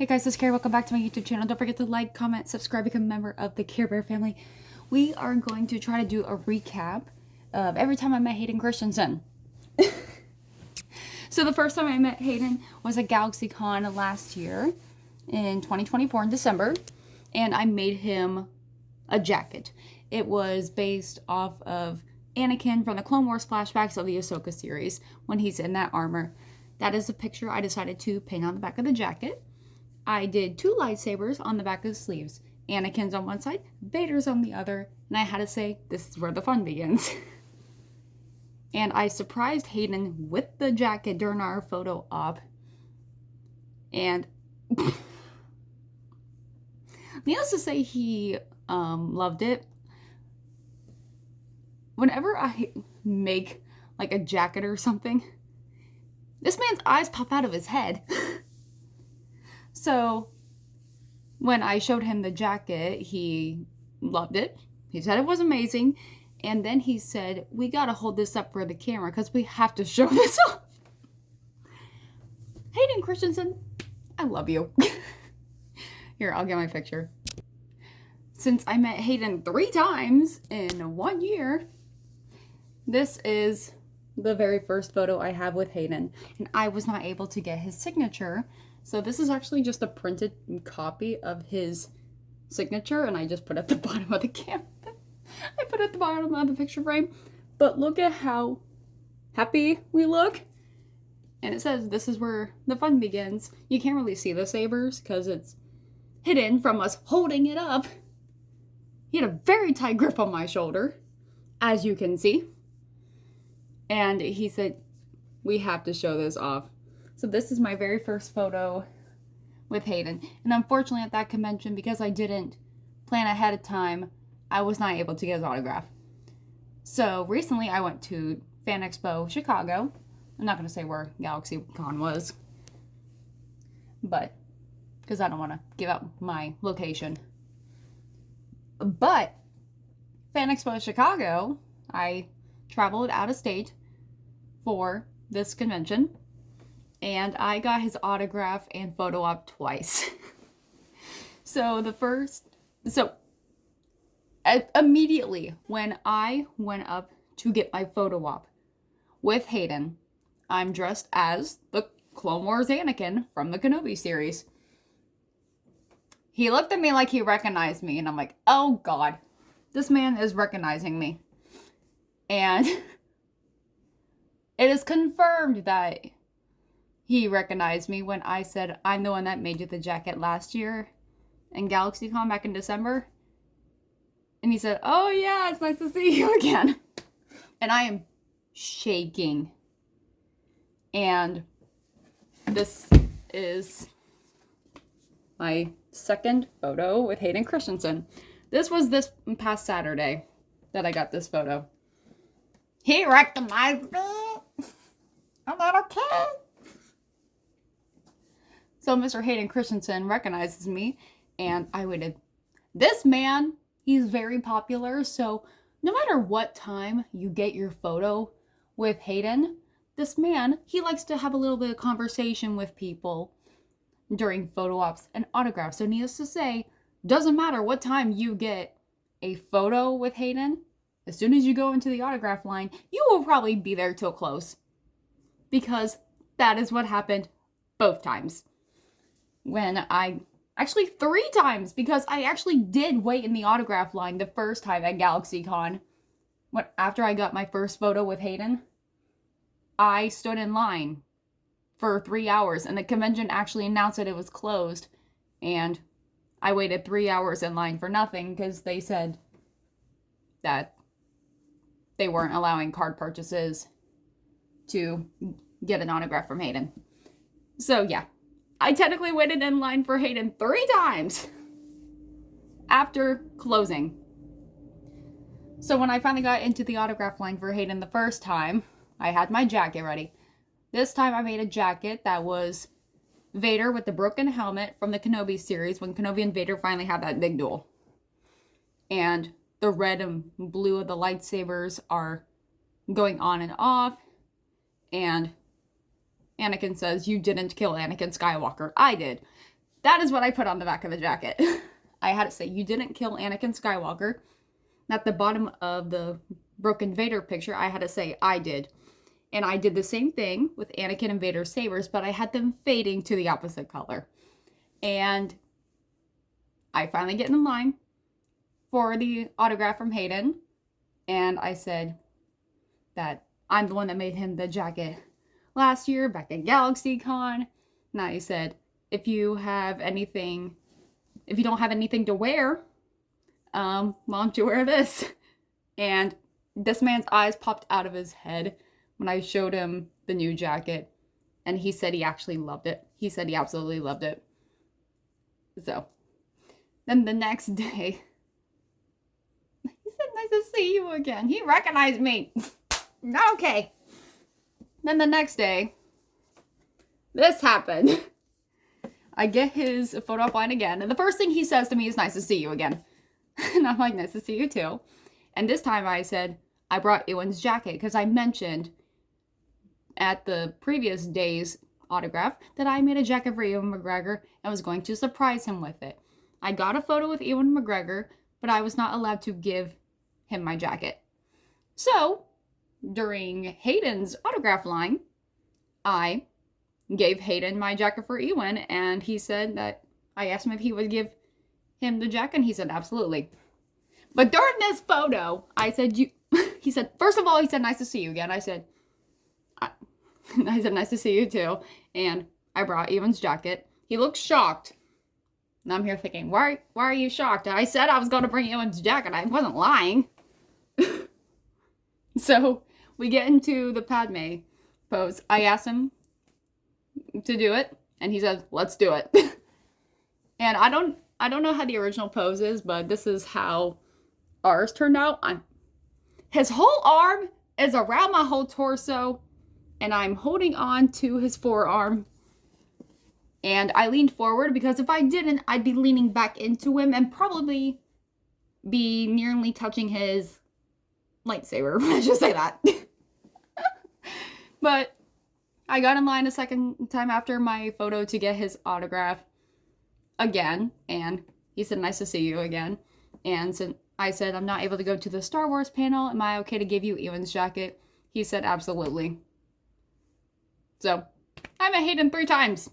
Hey guys, this is Carrie. Welcome back to my YouTube channel. Don't forget to like, comment, subscribe, become a member of the Care Bear family. We are going to try to do a recap of every time I met Hayden Christensen. So the first time I met Hayden was at Galaxycon last year in 2024 in December, and I made him a jacket. It was based off of Anakin from the Clone Wars flashbacks of the Ahsoka series when he's in that armor. That is a picture I decided to paint on the back of the jacket. I did 2 lightsabers on the back of the sleeves. Anakin's on one side, Vader's on the other, and I had to say, this is where the fun begins. And I surprised Hayden with the jacket during our photo op. And needless to say, he loved it. Whenever I make like a jacket or something, this man's eyes pop out of his head. So when I showed him the jacket, he loved it. He said it was amazing. And then he said, we got to hold this up for the camera because we have to show this off. Hayden Christensen, I love you. Here, I'll get my picture. Since I met Hayden 3 times in 1 year, this is the very first photo I have with Hayden. And I was not able to get his signature. So this is actually just a printed copy of his signature, and I just put at the bottom of the camera. I put at the bottom of the picture frame. But look at how happy we look. And it says this is where the fun begins. You can't really see the sabers because it's hidden from us holding it up. He had a very tight grip on my shoulder, as you can see. And he said, we have to show this off. So this is my very first photo with Hayden. And unfortunately at that convention, because I didn't plan ahead of time, I was not able to get his autograph. So recently I went to FanExpo Chicago. I'm not going to say where Galaxycon was, but because I don't want to give out my location. But FanExpo Chicago, I traveled out of state for this convention. And I got his autograph and photo op twice. Immediately when I went up to get my photo op with Hayden, I'm dressed as the Clone Wars Anakin from the Kenobi series. He looked at me like he recognized me, and I'm like, oh God, this man is recognizing me. And it is confirmed that he recognized me when I said, I'm the one that made you the jacket last year in Galaxycon back in December. And he said, oh yeah, it's nice to see you again. And I am shaking. And this is my second photo with Hayden Christensen. This was this past Saturday that I got this photo. He recognized me. I'm not okay. So Mr. Hayden Christensen recognizes me, and I waited. This man, he's very popular, so no matter what time you get your photo with Hayden, this man, he likes to have a little bit of conversation with people during photo ops and autographs. So needless to say, doesn't matter what time you get a photo with Hayden, as soon as you go into the autograph line, you will probably be there till close. Because that is what happened both times. Actually 3 times, because I actually did wait in the autograph line the first time at Galaxycon. After I got my first photo with Hayden, I stood in line for 3 hours, and the convention actually announced that it was closed, and I waited 3 hours in line for nothing, because they said that they weren't allowing card purchases to get an autograph from Hayden. So yeah. I technically waited in line for Hayden 3 times after closing. So when I finally got into the autograph line for Hayden the first time, I had my jacket ready. This time I made a jacket that was Vader with the broken helmet from the Kenobi series when Kenobi and Vader finally had that big duel. And the red and blue of the lightsabers are going on and off. And Anakin says, "You didn't kill Anakin Skywalker. I did." That is what I put on the back of the jacket. I had it say, "You didn't kill Anakin Skywalker." And at the bottom of the broken Vader picture, I had to say, "I did." And I did the same thing with Anakin and Vader's sabers, but I had them fading to the opposite color. And I finally get in line for the autograph from Hayden. And I said that I'm the one that made him the jacket last year back at Galaxycon. And I said, if you don't have anything to wear, why don't you wear this? And this man's eyes popped out of his head when I showed him the new jacket. And he said he actually loved it. He said he absolutely loved it. So, then the next day, he said, "Nice to see you again." He recognized me. Not okay. Then the next day, this happened. I get his photo op line again, and the first thing he says to me is, "Nice to see you again." And I'm like, "Nice to see you too." And this time I said, I brought Ewan's jacket because I mentioned at the previous day's autograph that I made a jacket for Ewan McGregor and was going to surprise him with it. I got a photo with Ewan McGregor, but I was not allowed to give him my jacket. So, during Hayden's autograph line, I gave Hayden my jacket for Ewan, and he said that I asked him if he would give him the jacket, and he said absolutely. But during this photo, I said, he said, first of all, he said, "Nice to see you again." I said, "Nice to see you too." And I brought Ewan's jacket. He looked shocked. And I'm here thinking, why are you shocked? I said I was going to bring Ewan's jacket. I wasn't lying. So we get into the Padme pose. I asked him to do it, and he said, "Let's do it." And I don't know how the original pose is, but this is how ours turned out. His whole arm is around my whole torso, and I'm holding on to his forearm. And I leaned forward because if I didn't, I'd be leaning back into him and probably be nearly touching his lightsaber. Let's just say that. But I got in line a second time after my photo to get his autograph again, and he said, "Nice to see you again." And since I said, "I'm not able to go to the Star Wars panel, am I okay to give you Ewan's jacket?" He said, "Absolutely." So, I met Hayden 3 times.